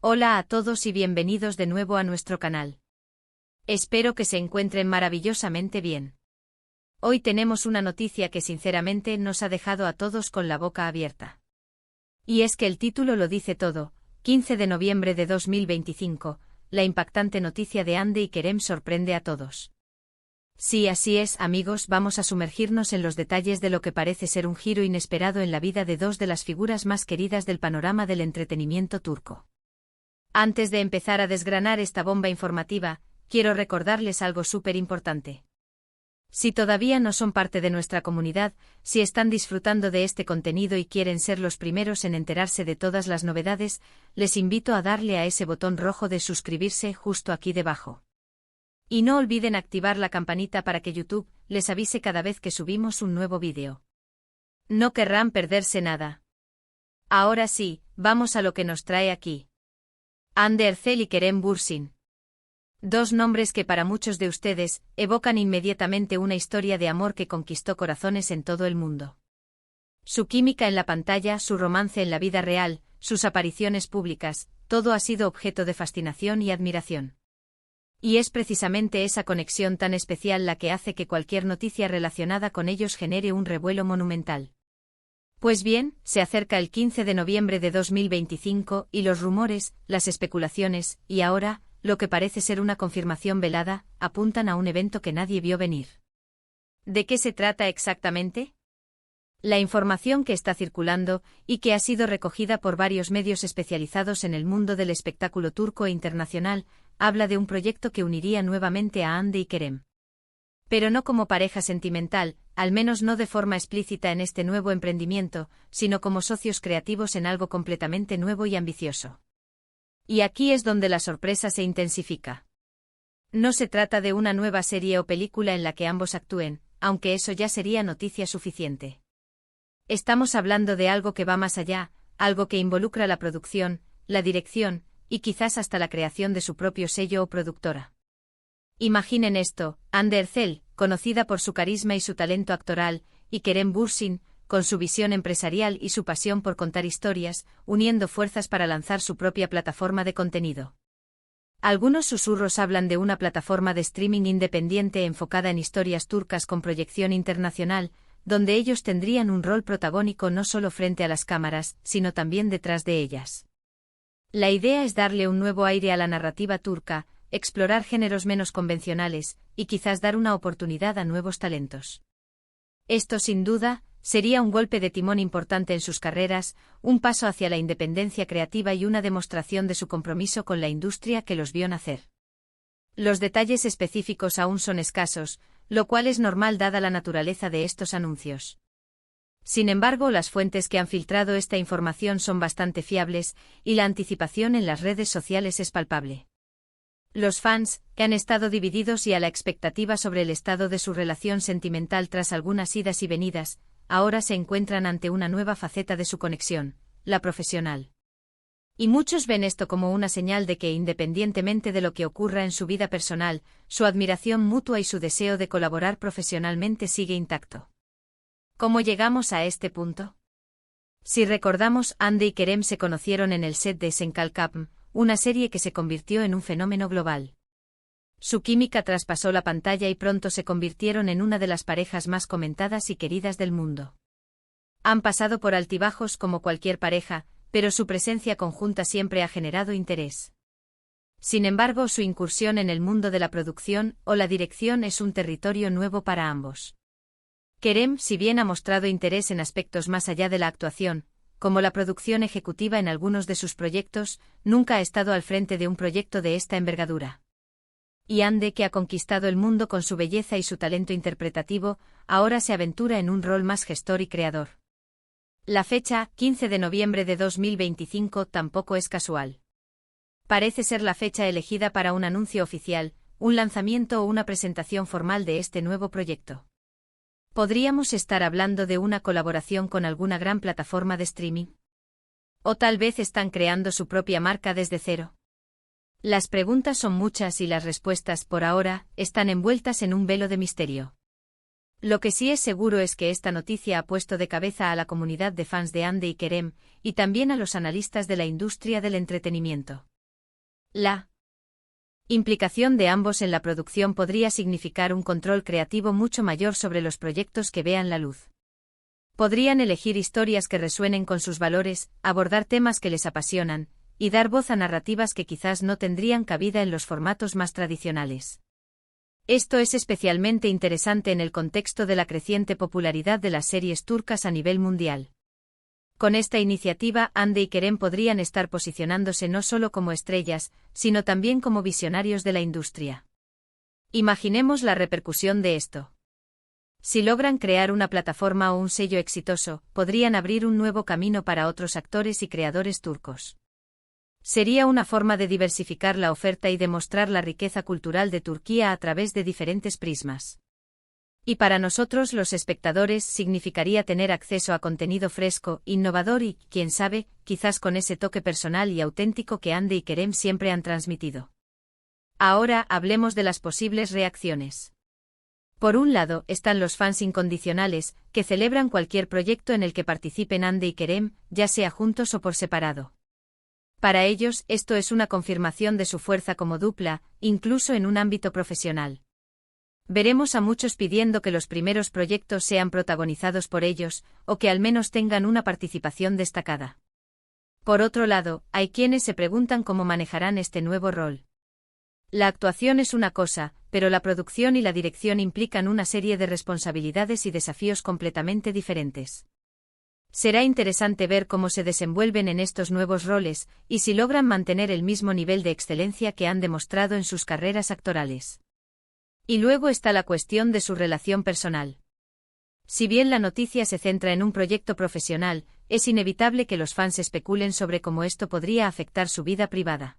Hola a todos y bienvenidos de nuevo a nuestro canal. Espero que se encuentren maravillosamente bien. Hoy tenemos una noticia que sinceramente nos ha dejado a todos con la boca abierta. Y es que el título lo dice todo: 15 de noviembre de 2025, la impactante noticia de Hande y Kerem sorprende a todos. Sí, así es, amigos, vamos a sumergirnos en los detalles de lo que parece ser un giro inesperado en la vida de dos de las figuras más queridas del panorama del entretenimiento turco. Antes de empezar a desgranar esta bomba informativa, quiero recordarles algo súper importante. Si todavía no son parte de nuestra comunidad, si están disfrutando de este contenido y quieren ser los primeros en enterarse de todas las novedades, les invito a darle a ese botón rojo de suscribirse justo aquí debajo. Y no olviden activar la campanita para que YouTube les avise cada vez que subimos un nuevo vídeo. No querrán perderse nada. Ahora sí, vamos a lo que nos trae aquí. Hande Erçel y Kerem Bürsin. Dos nombres que para muchos de ustedes evocan inmediatamente una historia de amor que conquistó corazones en todo el mundo. Su química en la pantalla, su romance en la vida real, sus apariciones públicas, todo ha sido objeto de fascinación y admiración. Y es precisamente esa conexión tan especial la que hace que cualquier noticia relacionada con ellos genere un revuelo monumental. Pues bien, se acerca el 15 de noviembre de 2025 y los rumores, las especulaciones, y ahora, lo que parece ser una confirmación velada, apuntan a un evento que nadie vio venir. ¿De qué se trata exactamente? La información que está circulando, y que ha sido recogida por varios medios especializados en el mundo del espectáculo turco e internacional, habla de un proyecto que uniría nuevamente a Hande y Kerem. Pero no como pareja sentimental, al menos no de forma explícita en este nuevo emprendimiento, sino como socios creativos en algo completamente nuevo y ambicioso. Y aquí es donde la sorpresa se intensifica. No se trata de una nueva serie o película en la que ambos actúen, aunque eso ya sería noticia suficiente. Estamos hablando de algo que va más allá, algo que involucra la producción, la dirección, y quizás hasta la creación de su propio sello o productora. Imaginen esto: Hande Erçel, conocida por su carisma y su talento actoral, y Kerem Bürsin, con su visión empresarial y su pasión por contar historias, uniendo fuerzas para lanzar su propia plataforma de contenido. Algunos susurros hablan de una plataforma de streaming independiente enfocada en historias turcas con proyección internacional, donde ellos tendrían un rol protagónico no solo frente a las cámaras, sino también detrás de ellas. La idea es darle un nuevo aire a la narrativa turca, explorar géneros menos convencionales, y quizás dar una oportunidad a nuevos talentos. Esto, sin duda, sería un golpe de timón importante en sus carreras, un paso hacia la independencia creativa y una demostración de su compromiso con la industria que los vio nacer. Los detalles específicos aún son escasos, lo cual es normal dada la naturaleza de estos anuncios. Sin embargo, las fuentes que han filtrado esta información son bastante fiables, y la anticipación en las redes sociales es palpable. Los fans, que han estado divididos y a la expectativa sobre el estado de su relación sentimental tras algunas idas y venidas, ahora se encuentran ante una nueva faceta de su conexión, la profesional. Y muchos ven esto como una señal de que, independientemente de lo que ocurra en su vida personal, su admiración mutua y su deseo de colaborar profesionalmente sigue intacto. ¿Cómo llegamos a este punto? Si recordamos, Hande y Kerem se conocieron en el set de Senkalkapm, una serie que se convirtió en un fenómeno global. Su química traspasó la pantalla y pronto se convirtieron en una de las parejas más comentadas y queridas del mundo. Han pasado por altibajos como cualquier pareja, pero su presencia conjunta siempre ha generado interés. Sin embargo, su incursión en el mundo de la producción o la dirección es un territorio nuevo para ambos. Kerem, si bien ha mostrado interés en aspectos más allá de la actuación, como la producción ejecutiva en algunos de sus proyectos, nunca ha estado al frente de un proyecto de esta envergadura. Y Hande, que ha conquistado el mundo con su belleza y su talento interpretativo, ahora se aventura en un rol más gestor y creador. La fecha, 15 de noviembre de 2025, tampoco es casual. Parece ser la fecha elegida para un anuncio oficial, un lanzamiento o una presentación formal de este nuevo proyecto. ¿Podríamos estar hablando de una colaboración con alguna gran plataforma de streaming? ¿O tal vez están creando su propia marca desde cero? Las preguntas son muchas y las respuestas, por ahora, están envueltas en un velo de misterio. Lo que sí es seguro es que esta noticia ha puesto de cabeza a la comunidad de fans de Hande y Kerem, y también a los analistas de la industria del entretenimiento. La implicación de ambos en la producción podría significar un control creativo mucho mayor sobre los proyectos que vean la luz. Podrían elegir historias que resuenen con sus valores, abordar temas que les apasionan, y dar voz a narrativas que quizás no tendrían cabida en los formatos más tradicionales. Esto es especialmente interesante en el contexto de la creciente popularidad de las series turcas a nivel mundial. Con esta iniciativa, Hande y Kerem podrían estar posicionándose no solo como estrellas, sino también como visionarios de la industria. Imaginemos la repercusión de esto. Si logran crear una plataforma o un sello exitoso, podrían abrir un nuevo camino para otros actores y creadores turcos. Sería una forma de diversificar la oferta y demostrar la riqueza cultural de Turquía a través de diferentes prismas. Y para nosotros los espectadores significaría tener acceso a contenido fresco, innovador y, quién sabe, quizás con ese toque personal y auténtico que Hande y Kerem siempre han transmitido. Ahora hablemos de las posibles reacciones. Por un lado, están los fans incondicionales, que celebran cualquier proyecto en el que participen Hande y Kerem, ya sea juntos o por separado. Para ellos, esto es una confirmación de su fuerza como dupla, incluso en un ámbito profesional. Veremos a muchos pidiendo que los primeros proyectos sean protagonizados por ellos, o que al menos tengan una participación destacada. Por otro lado, hay quienes se preguntan cómo manejarán este nuevo rol. La actuación es una cosa, pero la producción y la dirección implican una serie de responsabilidades y desafíos completamente diferentes. Será interesante ver cómo se desenvuelven en estos nuevos roles, y si logran mantener el mismo nivel de excelencia que han demostrado en sus carreras actorales. Y luego está la cuestión de su relación personal. Si bien la noticia se centra en un proyecto profesional, es inevitable que los fans especulen sobre cómo esto podría afectar su vida privada.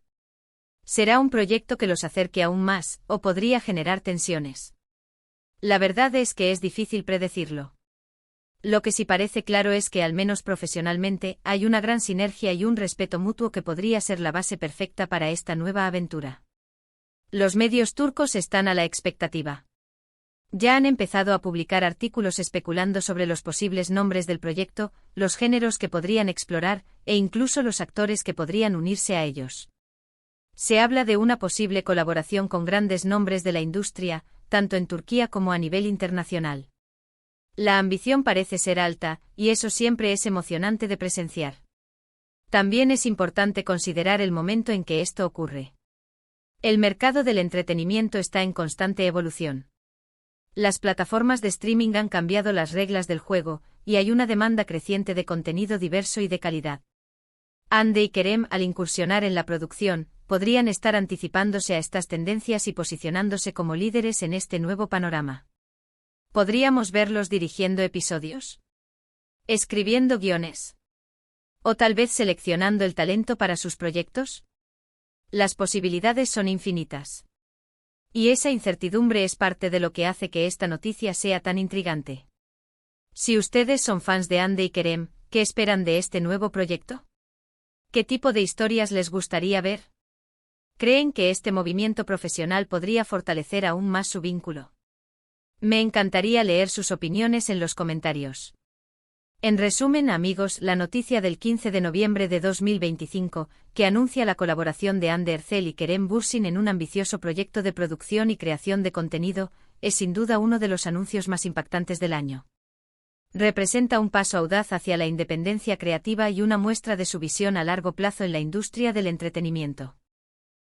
¿Será un proyecto que los acerque aún más, o podría generar tensiones? La verdad es que es difícil predecirlo. Lo que sí parece claro es que al menos profesionalmente hay una gran sinergia y un respeto mutuo que podría ser la base perfecta para esta nueva aventura. Los medios turcos están a la expectativa. Ya han empezado a publicar artículos especulando sobre los posibles nombres del proyecto, los géneros que podrían explorar, e incluso los actores que podrían unirse a ellos. Se habla de una posible colaboración con grandes nombres de la industria, tanto en Turquía como a nivel internacional. La ambición parece ser alta, y eso siempre es emocionante de presenciar. También es importante considerar el momento en que esto ocurre. El mercado del entretenimiento está en constante evolución. Las plataformas de streaming han cambiado las reglas del juego, y hay una demanda creciente de contenido diverso y de calidad. Hande y Kerem, al incursionar en la producción, podrían estar anticipándose a estas tendencias y posicionándose como líderes en este nuevo panorama. ¿Podríamos verlos dirigiendo episodios? ¿Escribiendo guiones? ¿O tal vez seleccionando el talento para sus proyectos? Las posibilidades son infinitas. Y esa incertidumbre es parte de lo que hace que esta noticia sea tan intrigante. Si ustedes son fans de Hande y Kerem, ¿qué esperan de este nuevo proyecto? ¿Qué tipo de historias les gustaría ver? ¿Creen que este movimiento profesional podría fortalecer aún más su vínculo? Me encantaría leer sus opiniones en los comentarios. En resumen, amigos, la noticia del 15 de noviembre de 2025, que anuncia la colaboración de Hande Erçel y Kerem Bürsin en un ambicioso proyecto de producción y creación de contenido, es sin duda uno de los anuncios más impactantes del año. Representa un paso audaz hacia la independencia creativa y una muestra de su visión a largo plazo en la industria del entretenimiento.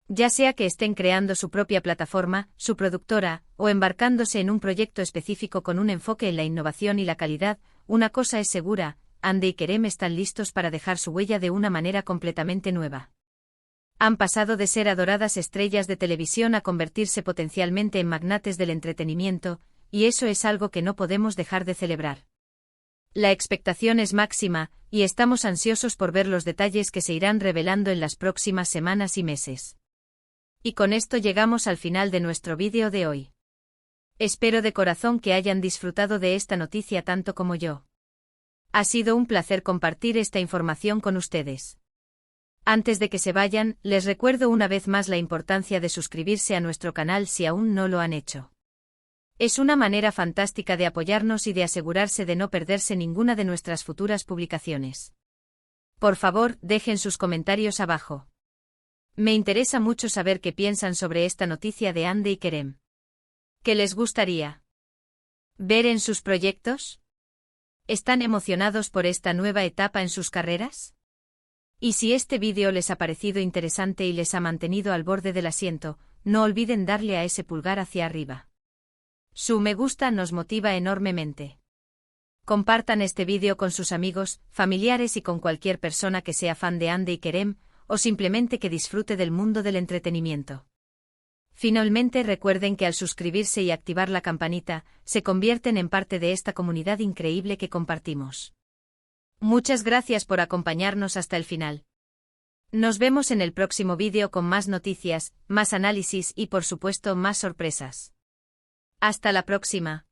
Ya sea que estén creando su propia plataforma, su productora, o embarcándose en un proyecto específico con un enfoque en la innovación y la calidad, una cosa es segura, Hande y Kerem están listos para dejar su huella de una manera completamente nueva. Han pasado de ser adoradas estrellas de televisión a convertirse potencialmente en magnates del entretenimiento, y eso es algo que no podemos dejar de celebrar. La expectación es máxima, y estamos ansiosos por ver los detalles que se irán revelando en las próximas semanas y meses. Y con esto llegamos al final de nuestro vídeo de hoy. Espero de corazón que hayan disfrutado de esta noticia tanto como yo. Ha sido un placer compartir esta información con ustedes. Antes de que se vayan, les recuerdo una vez más la importancia de suscribirse a nuestro canal si aún no lo han hecho. Es una manera fantástica de apoyarnos y de asegurarse de no perderse ninguna de nuestras futuras publicaciones. Por favor, dejen sus comentarios abajo. Me interesa mucho saber qué piensan sobre esta noticia de Hande y Kerem. ¿Qué les gustaría ver en sus proyectos? ¿Están emocionados por esta nueva etapa en sus carreras? Y si este vídeo les ha parecido interesante y les ha mantenido al borde del asiento, no olviden darle a ese pulgar hacia arriba. Su me gusta nos motiva enormemente. Compartan este vídeo con sus amigos, familiares y con cualquier persona que sea fan de Hande y Kerem, o simplemente que disfrute del mundo del entretenimiento. Finalmente recuerden que al suscribirse y activar la campanita, se convierten en parte de esta comunidad increíble que compartimos. Muchas gracias por acompañarnos hasta el final. Nos vemos en el próximo vídeo con más noticias, más análisis y por supuesto más sorpresas. Hasta la próxima.